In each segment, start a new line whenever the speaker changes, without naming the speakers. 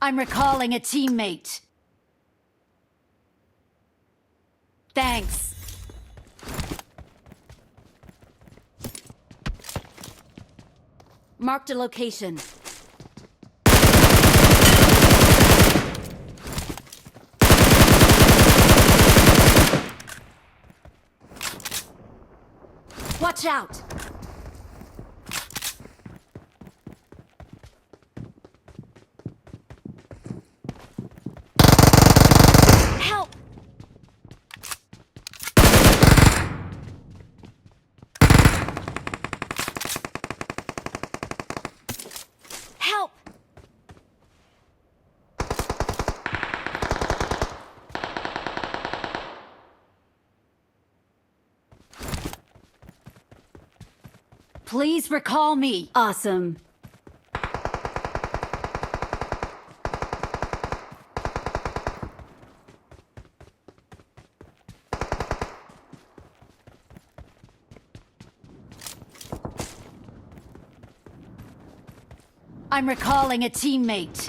I'm recalling a teammate. Thanks. Marked a location. Watch out! Help! Help! Please recall me. Awesome. I'm recalling a teammate.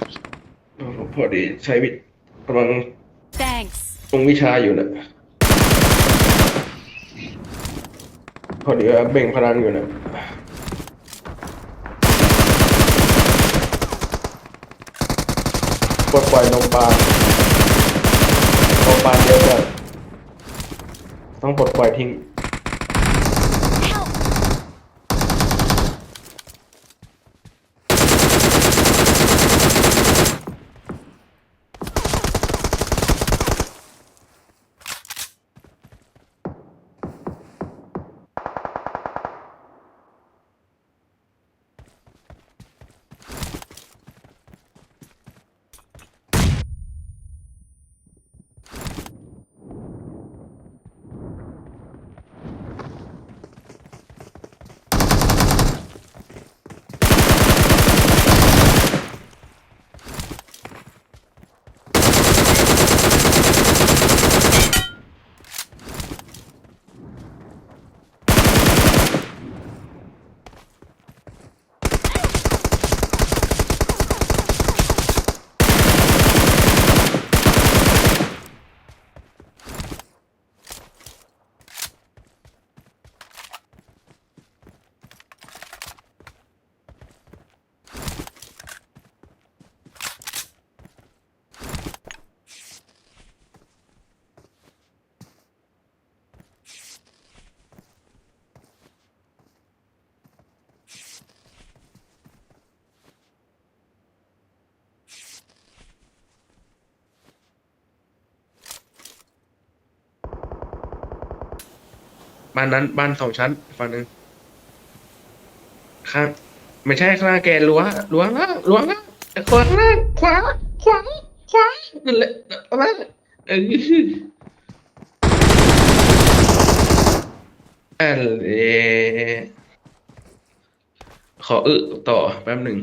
พอดีใช้วิกำลัง
Thanks.
ลงวิชาอยู่นะพอดีว่าเบ่งพลังอยู่นะปลดปล่อยนมปลาเยอะจัดต้องปลดปล่อยทิ้ง
Help!
บ้านนั้นบ้าน2 ชั้นฝั่งหนึ่งข้างไม่ใช่ข้างล่างแกรั้วล่างขวาล่างขวานั่นแหละเอามาเออนั่นแหละขอต่อแป๊บหนึ่ง